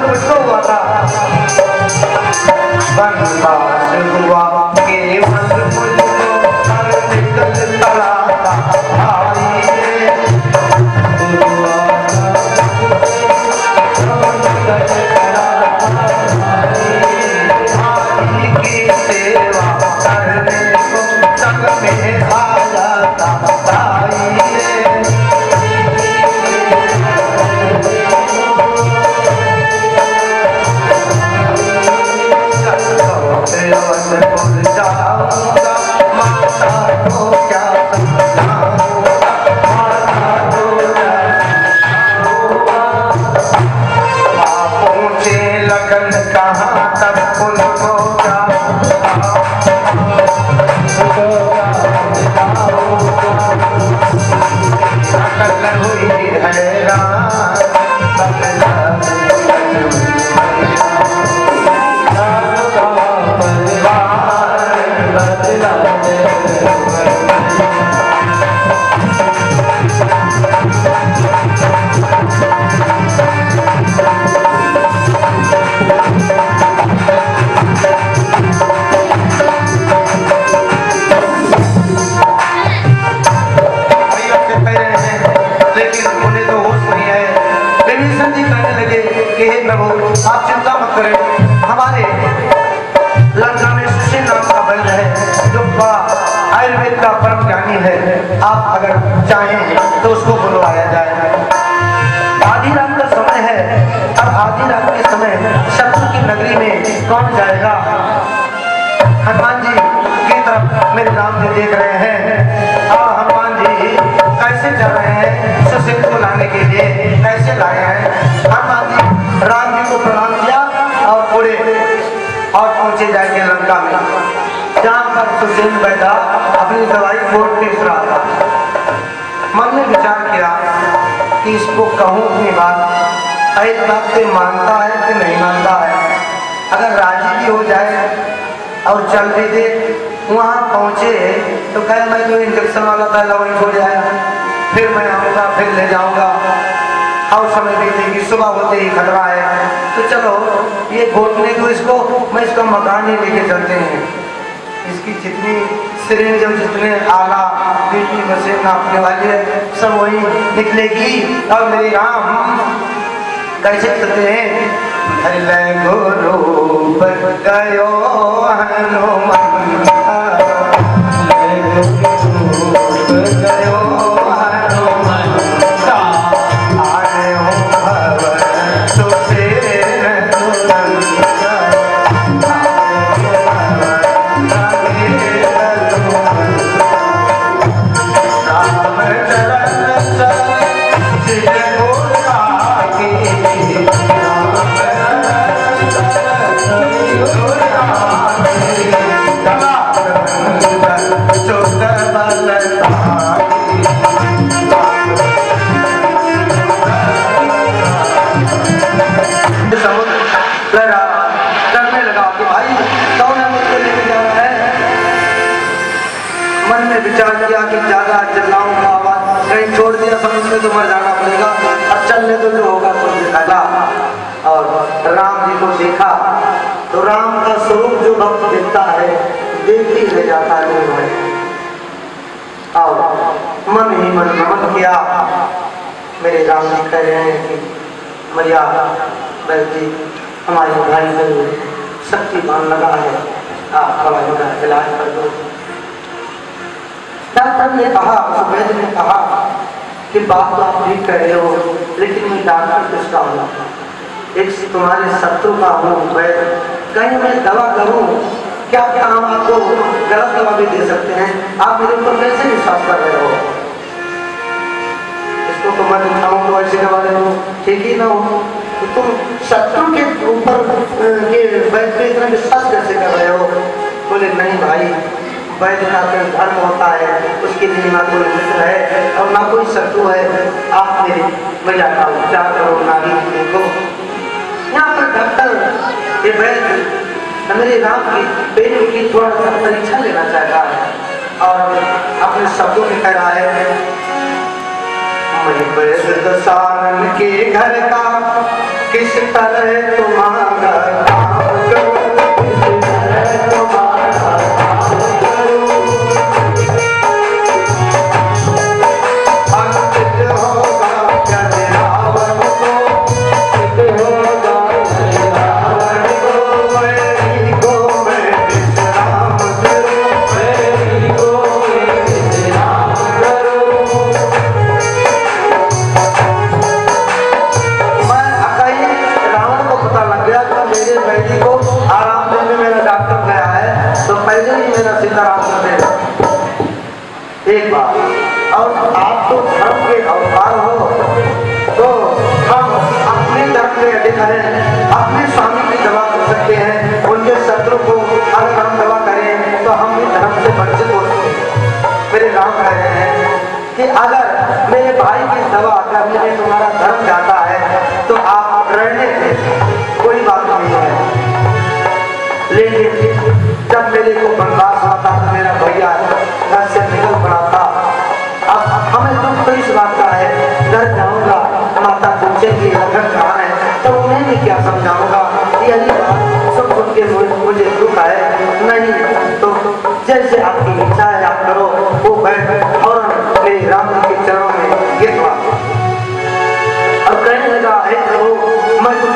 मुझको हुआ था वनवास हुआ केवल मुझको हर निकल तलाता भाई भाई की सेवा करने को संग में आ जाता भाई जाऊंगा माता को क्या समझाऊंगा माता को पहुंचे लगन कहाँ तक उनको क्या अकल हुई हैरान आप चिंता मत करें। हमारे लंका में सुशील नाम का वैद्य है जो आयुर्वेद का परम ज्ञानी है। आप अगर चाहें तो उसको बुलवाया जाए। आधी रात का समय है। अब आधी रात के समय शत्रु की नगरी में कौन जाएगा? हनुमान जी की तरफ मेरे राम जी देख रहे हैं और हनुमान जी कैसे जा रहे हैं सुशील को लाने के लिए, कैसे लाए हैं? हनुमान जी राम जी को प्रणाम किया और उड़े और पहुंचे जाएंगे लंका में, जहां पर सुशील बैठा अपनी दवाई फोड़ के रहा था। मन ने विचार किया कि इसको कहूं अपनी बात, एक बात से मानता है कि नहीं मानता है। अगर राजी भी हो जाए और चल भी दे, वहां पहुंचे तो कहे मैं जो इंजेक्शन वाला पहला वही छोड़ आया, फिर मैं आऊंगा, फिर ले जाऊंगा और समय बीतेगी, सुबह होते ही खतरा है। तो चलो ये घोटने को इसको मैं इसका मकान ही लेके चलते हैं। इसकी जितनी सिरिंज जितने आला बीटी मशीन नापने वाली है सब वही निकलेगी। और मेरी राम कैसे चलते हैं? गुरु गयो हनुमान विचार किया कि ज्यादा चिल्लाऊंगा, आवाज कहीं छोड़ दिया समझ में तो मर जाना पड़ेगा। अब चलने तो जो होगा तो दिखागा। और राम जी को देखा तो राम का स्वरूप जो भक्त दिखता है देख ही रह जाता है। और मन ही मन नमन किया। मेरे राम जी कह रहे हैं कि मैया जी हमारे भाई में शक्तिमान लगा है, आप थोड़ा मेरा इलाज कर दो। डॉक्टर ने कहा, वैद्य ने कहा कि बात तो आप ठीक कह रहे हो, लेकिन मैं डॉक्टर किसका हूँ? एक तुम्हारे शत्रु का हूँ वैद्य। कहीं मैं दवा करूँ क्या? क्या हम आपको गलत दवा भी दे सकते हैं? आप मेरे ऊपर कैसे विश्वास कर रहे हो? इसको तो मैं दिखाऊँ तो ऐसे दवा दे दो, ठीक ही ना हो। तो तुम शत्रु के ऊपर के वैद्य पे इतना विश्वास कैसे कर रहे हो? बोले नहीं भाई, वैद्य का धर्म होता है, उसके लिए ना कोई मित्र है और ना कोई शत्रु है। आप मेरी मैया का उपचार करो, नारी को। यहाँ पर डॉक्टर ये वैद्य मेरे राम की पेट की थोड़ा सा परीक्षा लेना चाहता है और अपने शब्दों में कह रहा है, मैं वैद्य दसानन के घर का किस तरह तो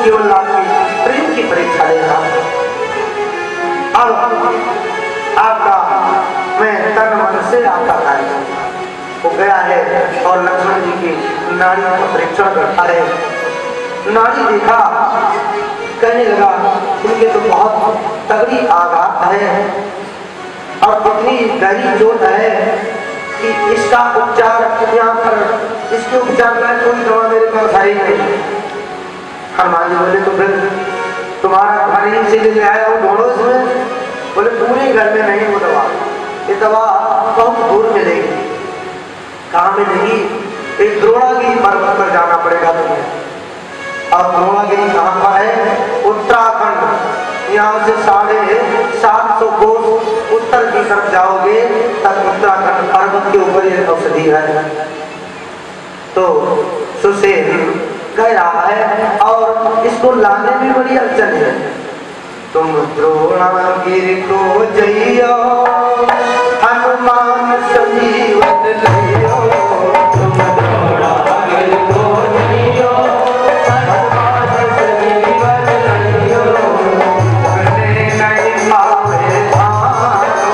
केवल आपकी प्रेम की परीक्षा लेगा। अब आपका मैं तन मन से आपका कार्य हो गया है और लक्ष्मण जी की नाड़ी का परीक्षण करता है। नाड़ी देखा, कहने लगा इनके तो बहुत तगड़ी आघात है और इतनी गहरी चोट है कि इसका उपचार यहाँ पर, इसके उपचार का कोई दवा मेरे पास है ही नहीं। हनुमान जी बोले तो फिर तुम्हारा घर से ले आया हो, ढूंढो इसमें। बोले पूरे घर में नहीं वो दवा, ये दवा बहुत दूर मिलेगी। कहाँ मिलेगी? एक द्रोणागिरी पर्वत पर जाना पड़ेगा तुम्हें। और द्रोणागिरी कहाँ पर है? उत्तराखंड। यहाँ से 750 कोस उत्तर की तरफ जाओगे तब उत्तराखंड पर्वत के ऊपर ये औषधि है। तो सुसेन कह रहा है और इसको लाने में बड़ी अड़चन है। तुम द्रोणागिरी को जइयो, हनुमान संजीवन लियो। तुम द्रोणागिरी को जइयो, हनुमान संजीवन लियो। करने नहीं पावे भानु, अल्लाह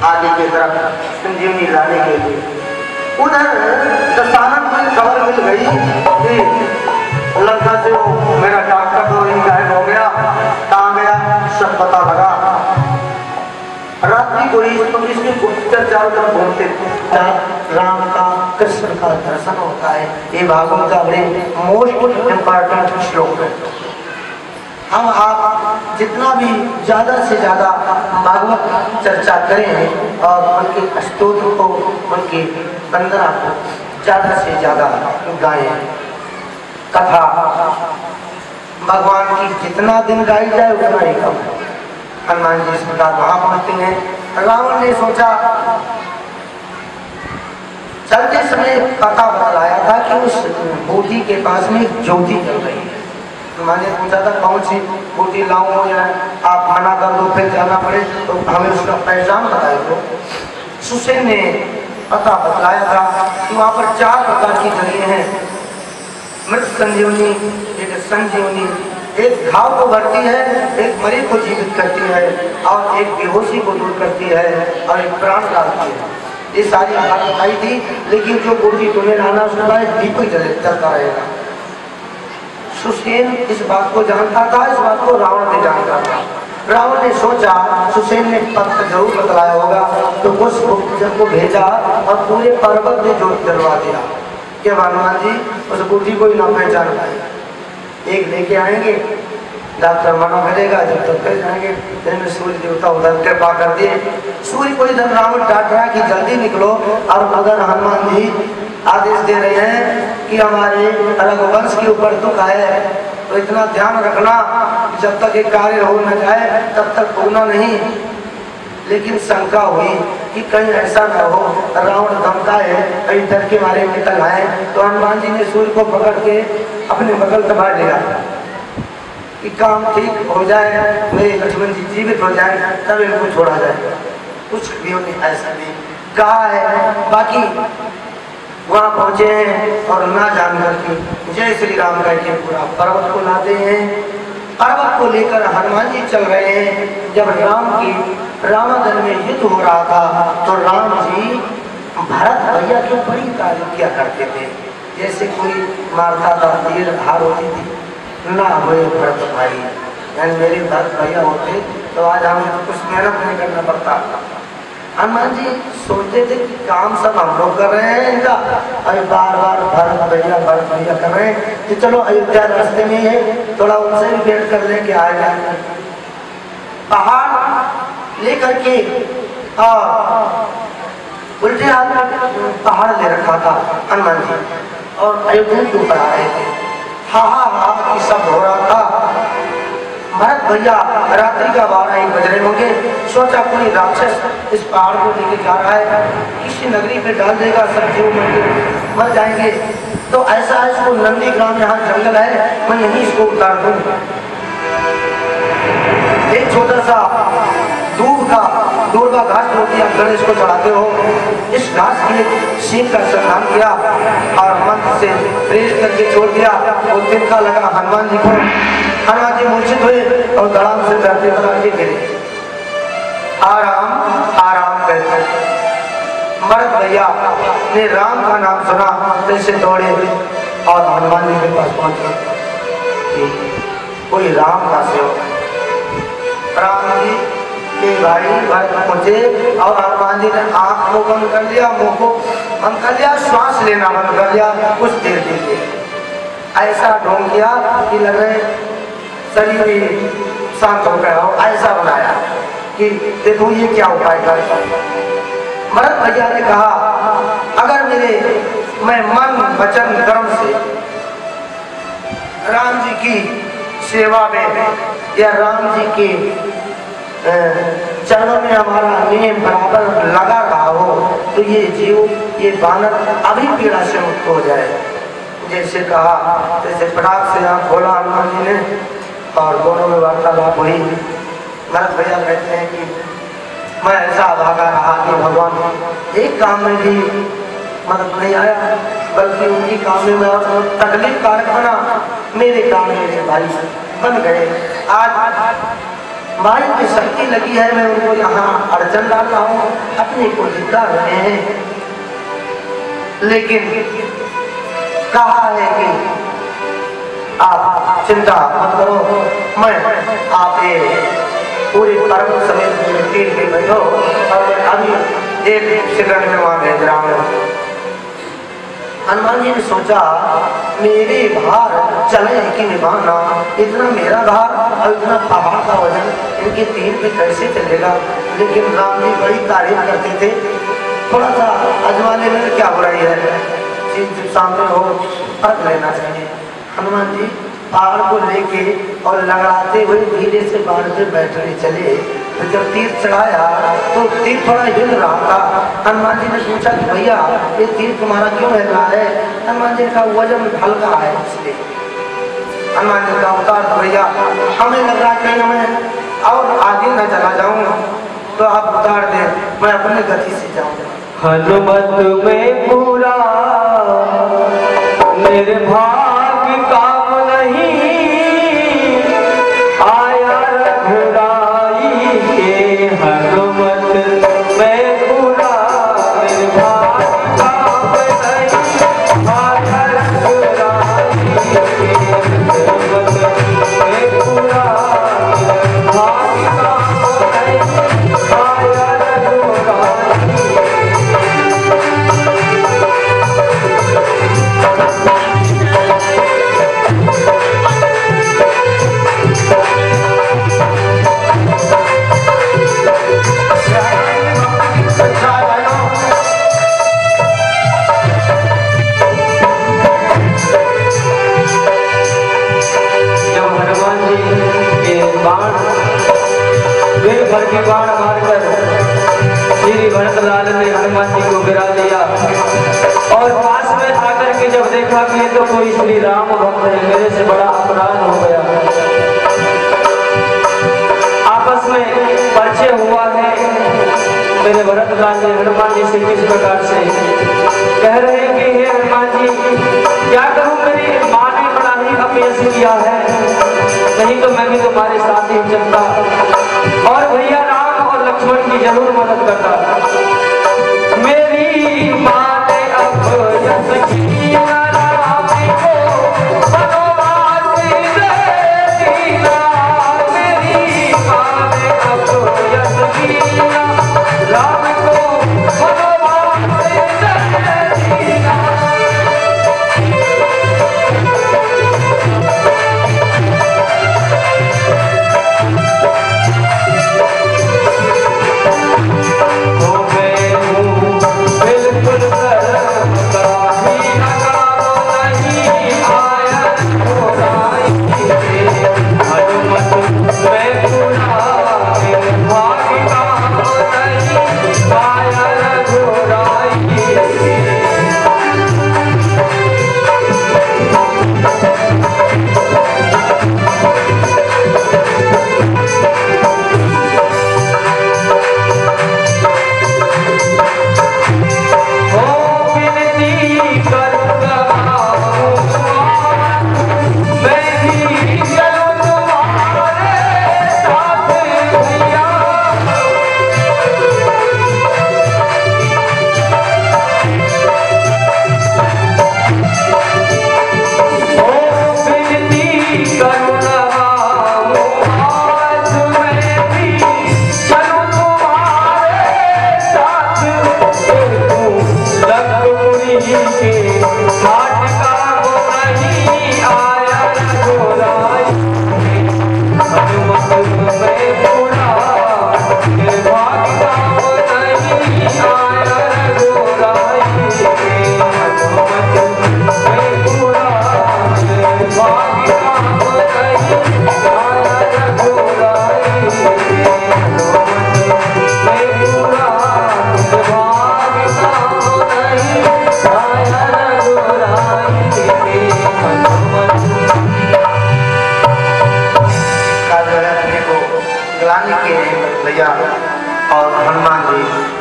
आगे की तरफ संजीवनी लाने के लिए। उधर दशानन में खबर मिल गई कि लंका से वो मेरा डॉक्टर तो ही गायब हो गया, कहाँ गया सब पता लगा। रात्रि को ही तो इसके गुप्तचर चारों तरफ घूमते थे। राम का कृष्ण का दर्शन होता है। ये भागवत का बड़े मोस्ट इम्पोर्टेंट श्लोक है। हम आप जितना भी ज्यादा से ज्यादा भागवत चर्चा करें और उनके स्तोत्र को, उनकी वंदना को ज्यादा से ज्यादा गाएं। कथा भगवान की जितना दिन गाई जाए उतना ही कम है। हनुमान जी इस प्रकार वहां पहुंचते हैं। रावण ने सोचा, चलते समय पता बतलाया था कि उस बूटी के पास में एक ज्योति जल रही है। मैंने पूछा था कौन सी बूटी लाऊं या आप मना कर दो फिर जाना पड़े, तो हमें उसका पहचान बताए दो। सुसेन ने पता बतलाया था कि वहाँ पर 4 प्रकार की जगह हैं। मृत संजीवनी, एक संजीवनी, एक घाव को भरती है, एक मरीज को जीवित करती है और एक बेहोशी को दूर करती है और एक प्राण डालती है। ये सारी बात बताई थी, लेकिन जो बूटी तुम्हें लाना उसका दीप चलता रहेगा। सुसेन इस बात को जानता था, इस बात को रावण ने जानता था। रावण ने सोचा सुसेन ने पत्र जरूर बतलाया होगा, तो उस गुप्तचर को भेजा और पूरे पर्वत में जोत जलवा दिया कि हनुमान जी उस बूटी को ही ना पहचान पाए। एक लेके आएंगे, डॉक्टर मना करेगा, जब तक कर जाएंगे। फिर सूर्य देवता उधर कृपा कर दिए। सूर्य को इधर रावण डांट रहा कि जल्दी निकलो, और अगर हनुमान जी आदेश दे रहे हैं कि हमारे रघुवंश के ऊपर दुख है तो इतना ध्यान रखना जब तक एक कार्य हो न जाए तब तक होना नहीं। लेकिन शंका हुई कि कहीं ऐसा न हो रावण धमकाए, कहीं डर के मारे निकल आए। तो हनुमान जी ने सूर्य को पकड़ के अपने बगल दबा लिया कि काम ठीक हो जाए, मेरे लक्ष्मण जी जीवित हो जाए, तब इनको छोड़ा जाए। कुछ भी ऐसा नहीं कहा है। बाकी वहाँ पहुँचे हैं और ना जान करके जय श्री राम कह के पूरा पर्वत को लाते हैं। पर्वत को लेकर हनुमान जी चल रहे हैं। जब रावण में युद्ध हो रहा था तो राम जी भरत भैया की बड़ी तारीफ किया करते थे। जैसे कोई मारता था तीर हार होती थी ना, हुए भरत भाई, यानी मेरे भरत भैया होते तो आज हमें कुछ मेहनत नहीं करना पड़ता। हनुमान जी सोचते थे कि काम सब हम लोग कर रहे हैं इनका, अभी बार बार भरत भैया कर रहे हैं, कि चलो अयोध्या रास्ते में है, थोड़ा उनसे भी भेंट कर लेके आ जाए। पहाड़ लेकर के और उल्टे हाथ में पहाड़ ले रखा था हनुमान जी और अयोध्या के ऊपर आ रहे थे। हा हा हा की सब हो रहा था। भरत भैया रात्रि का 12-1 बज रहे होंगे। सोचा कोई राक्षस इस पहाड़ को लेके जा रहा है, किसी नगरी पे डाल देगा, सब जीव मर जाएंगे। तो ऐसा है, इसको नंदी ग्राम यहाँ जंगल है, मैं यहीं इसको उतार दूं। एक छोटा सा दूर का घास जो होती है, अगर इसको चढ़ाते हो, इस घास की सीख का संधान किया और मंत्र से प्रेरित करके छोड़ दिया। वो तिनका लगा हनुमान जी को। हनुमान जी मूर्छित हुए और धड़ाम से धरती पर आके गिरे। आराम आराम कहते। भरत भैया ने राम का नाम सुना, जैसे दौड़े और हनुमान जी के पास पहुंचे। कोई राम का सेवक, राम जी के भाई भरत पहुंचे और हनुमान जी ने आंख को बंद कर लिया, मुंह को बंद कर लिया, श्वास लेना बंद कर लिया। कुछ देर के लिए ऐसा ढोंग किया कि लग रहे शरीर भी शांत हो गया हो, ऐसा बनाया कि देखो ये क्या उपाय कर। भरत भैया ने कहा, अगर मैं मन वचन कर्म से राम जी की सेवा में या राम जी के चरणों में हमारा नियम बराबर लगा रहा हो, तो ये जीव, ये बानर अभी पीड़ा से मुक्त हो जाए। जैसे कहा, जैसे पटाख से आप बोला हनुमान जी ने, और दोनों में वार्तालाप हुई। भरत भैया कहते हैं कि मैं ऐसा भागा रहा कि भगवान एक काम में भी मदद नहीं आया, बल्कि उनकी काम में मैं तकलीफ कारक बना। मेरे काम मेरे भाई बन गए। आज भाई की शक्ति लगी है, मैं उनको यहाँ अड़चन डाल रहा हूँ, अपने को जिता रहे हैं। लेकिन कहा है कि आप चिंता मत करो, मैं आप पूरे पर्वत समेत तीर पे बैठो और अभी एक सेकंड में वहां भेज रहा हूँ। हनुमान जी ने सोचा, मेरे भार चले कि निभाना, इतना मेरा भार और इतना पहाड़ का वजन इनके तीर पे कैसे चलेगा। लेकिन राम जी बड़ी तारीफ करते थे, थोड़ा सा अजमाने में क्या बुराई है, चीज सामने हो फर्क लेना चाहिए। हनुमान जी पहाड़ को लेके और लड़ाते हुए धीरे से पहाड़ पे बैठने चले। तो जब तीर चढ़ाया तो तीर थोड़ा हिल रहा था। हनुमान जी ने पूछा कि भैया ये तीर तुम्हारा क्यों हिल रहा है। हनुमान जी का वजन हल्का है इसलिए। हनुमान जी का उतार तो भैया, हमें लग रहा है कि मैं और आगे न चला जाऊँ, तो आप उतार दे, मैं अपने गति से जाऊँगा। हनुमत में पूरा निर्भाग्य काम नहीं, आया रघुराई के हनुमत में पूरा निर्भाग्य काम नहीं, आया रघुराई के हनुमत में पूरा निर्भाग्य काम नहीं, आया रघुराई। भर के बाण मारकर श्री भरतलाल ने हनुमान जी को गिरा दिया और पास में आकर के जब देखा कि तो कोई श्री राम भक्त है, मेरे से बड़ा अपराध हो गया। आपस में परिचय हुआ है। मेरे भरतलाल ने हनुमान जी से किस प्रकार से कह रहे हैं कि हे हनुमान जी, क्या करूं, मेरी माँ ने बड़ा ही अपयश किया है, नहीं तो मैं भी तुम्हारे साथ ही चलता और भैया राम और लक्ष्मण की जरूर मदद करता। मेरी माँ ने अपयश किया राम को बनवास दे दिया, मेरी माँ ने अपयश किया राम को बनवास दे दिया। Oh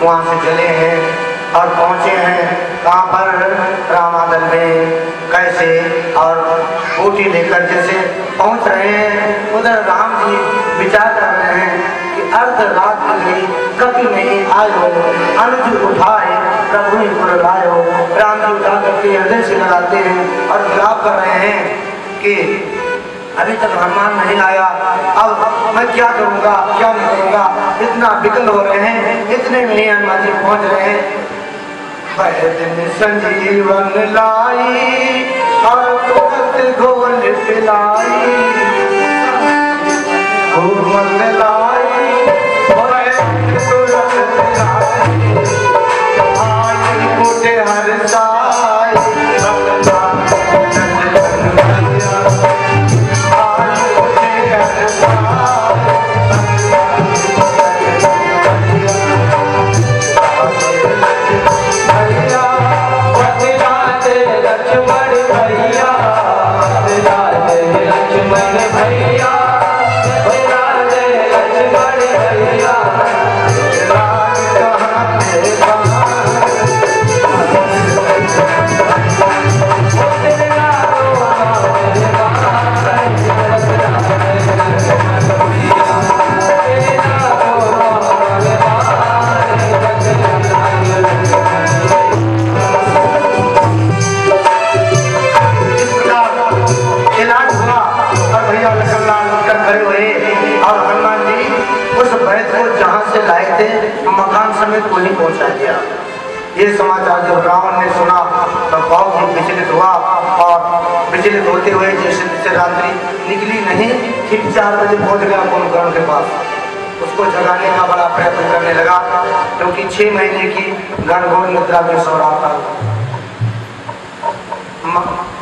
वहाँ से चले हैं और पहुँचे हैं कहाँ पर, रामादल में। कैसे, और ऊटी लेकर जैसे पहुँच रहे हैं, उधर राम जी विचार कर रहे हैं कि अर्ध रात हो गई, कभी नहीं आयो, अनुज उठाए प्रभु ही पुर लायो। राम जी उठा करके हृदय से लगाते हैं और विलाप कर रहे हैं कि अभी तक हनुमान नहीं आया, अब मैं क्या करूँगा, क्या नहीं करूँगा, इतना विकल हो रहे हैं। इतने में ही हनुमान जी पहुँच रहे हैं। दिन संजीवन लाई और तुरंत घोल पिलाई, घूमन लाई और तुरंत पिलाई, आई मुझे हर साई मकान समेत को नहीं पहुंचा दिया। ये समाचार जब रावण ने सुना तो बहुत ही विचलित हुआ और विचलित होते हुए जैसे जैसे रात्रि निकली नहीं, ठीक 4 बजे पहुंच गया कुंभकर्ण के पास। उसको जगाने का बड़ा प्रयत्न करने लगा क्योंकि 6 महीने की गणगौर निद्रा में सो रहा था।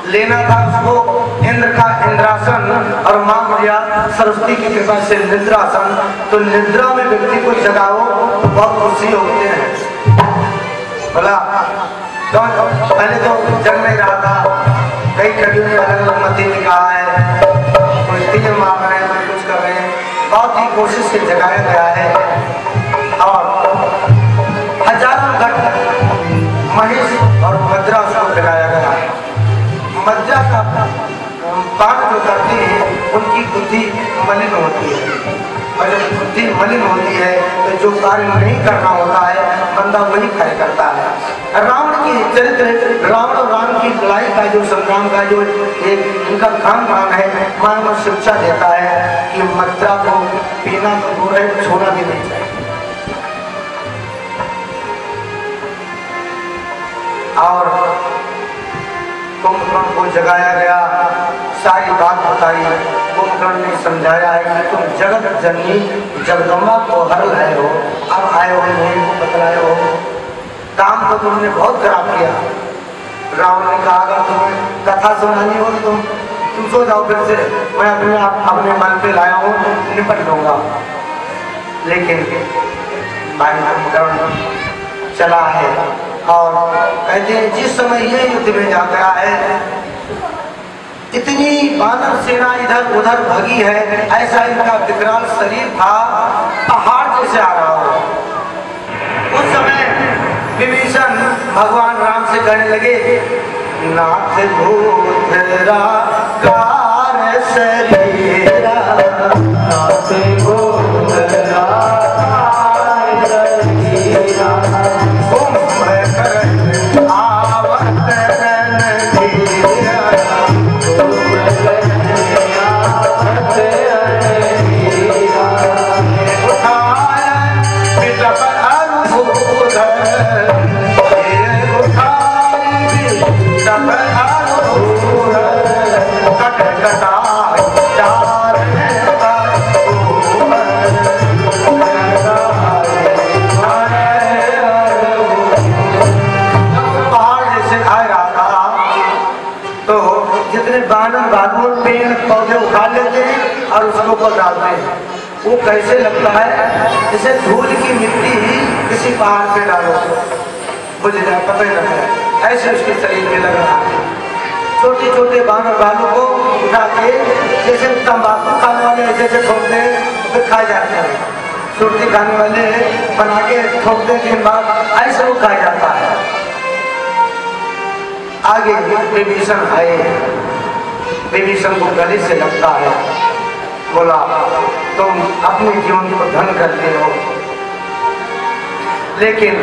लेना था उसको इंद्र का इंद्रासन और मां मैया सरस्वती की कृपा से निद्रासन। तो निद्रा में व्यक्ति को जगाओ तो बहुत खुशी होते हैं। बोला तो पहले तो जग नहीं रहा था, कई कवियों ने अलग अलग मत निकाला है, कोई तीर मार रहे हैं, कोई कुछ कर रहे हैं, बहुत ही कोशिश से जगाया गया है। और हजारों घट महेश और मद्रा उसको जगाया गया है। मज्जा का पाठ जो करते हैं उनकी बुद्धि मलिन होती है, और जब बुद्धि मलिन होती है तो जो कार्य नहीं करना होता है बंदा वही कार्य करता है। रावण की चरित्र, रावण और राम की लड़ाई का जो संग्राम का जो एक इनका खान पान है, मानव शिक्षा देता है कि मद्रा को पीना तो दूर है, छोड़ा भी नहीं चाहिए। और कुंभकर्ण को जगाया गया, सारी बात बताई। कुंभकर्ण ने समझाया है कि तुम जगत जननी जगदम्बा को हर लाए हो, अब आए हो नहीं को बतलाए हो, काम तो तुमने बहुत खराब किया। रावण ने कहा अगर तुम्हें कथा सुनानी हो तो तुम सो जाओ, फिर से मैं अपने मन पे लाया हूँ, निपट लूंगा। लेकिन भाई कुंभकर्ण चला है और कहते हैं जिस समय ये युद्ध में जा गया है इतनी बानर सेना इधर उधर भगी है, ऐसा इनका विकराल शरीर था, पहाड़ जैसे आ रहा हो। उस समय विभीषण भगवान राम से कहने लगे नाथ भूतरा कार शरीरा, नाथ भूतरा कार शरीरा, पेड़ पौधे उखाड़ लेते हैं और उसके ऊपर डालते हैं। वो कैसे लगता है जैसे धूल की मिट्टी किसी पहाड़ पे डालो मुझे पता ही लगता है, ऐसे उसके शरीर में लग रहा है। छोटे छोटे बानर भालू को उठा के जैसे तंबाकू खाने वाले जैसे ठोकते हैं फिर खाए जाते हैं। सुरती खाने वाले बना के ठोकते के बाद ऐसे वो खाया जाता है। आगे विभीषण आए, विभीषण को गले से लगता है, बोला तुम अपने जीवन को धन करते हो, लेकिन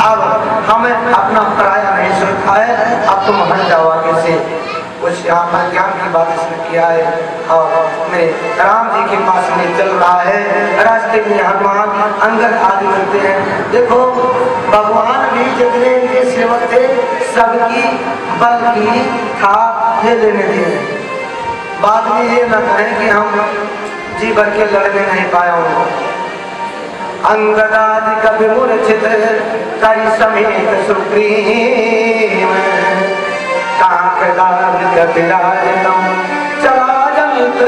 अब हमें अपना पराया नहीं सुनता है, अब तुम हट जाओ आगे से। कुछ यहाँ पर ज्ञान की बात इसने किया है और मेरे राम जी के पास में चल रहा है। रास्ते में हनुमान अंगद आदि मिलते हैं। देखो भगवान भी जितने इनके सेवक थे सबकी बल की था ये लेने दिए। बाद में ये न कहें कि हम जी भर के लड़ने नहीं पाया हूँ। अंगदादि कभी मूर्छित कई समेत सुग्रीव चला जंत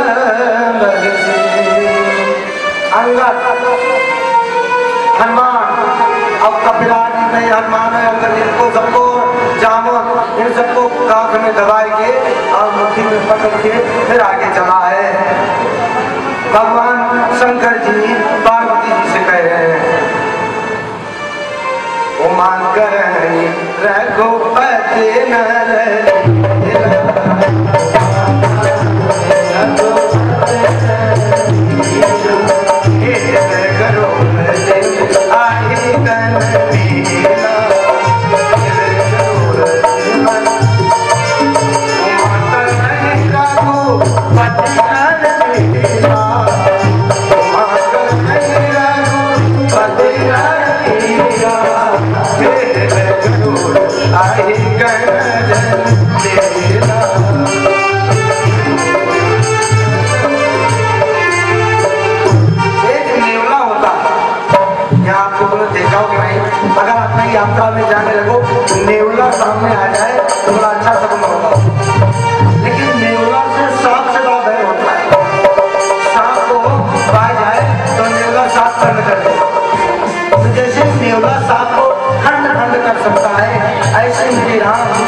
हनुमान अब कपिलादि में हनुमान इनको सबको जामुन इन सबको कांख में दबाई के और मुट्ठी में पकड़ के फिर आगे चला है। भगवान शंकर जी पार्वती जी से कह रहे हैं उमान कर रघुपति नर यात्रा में जाने लगो, नेवला सामने आ जाए तो बड़ा अच्छा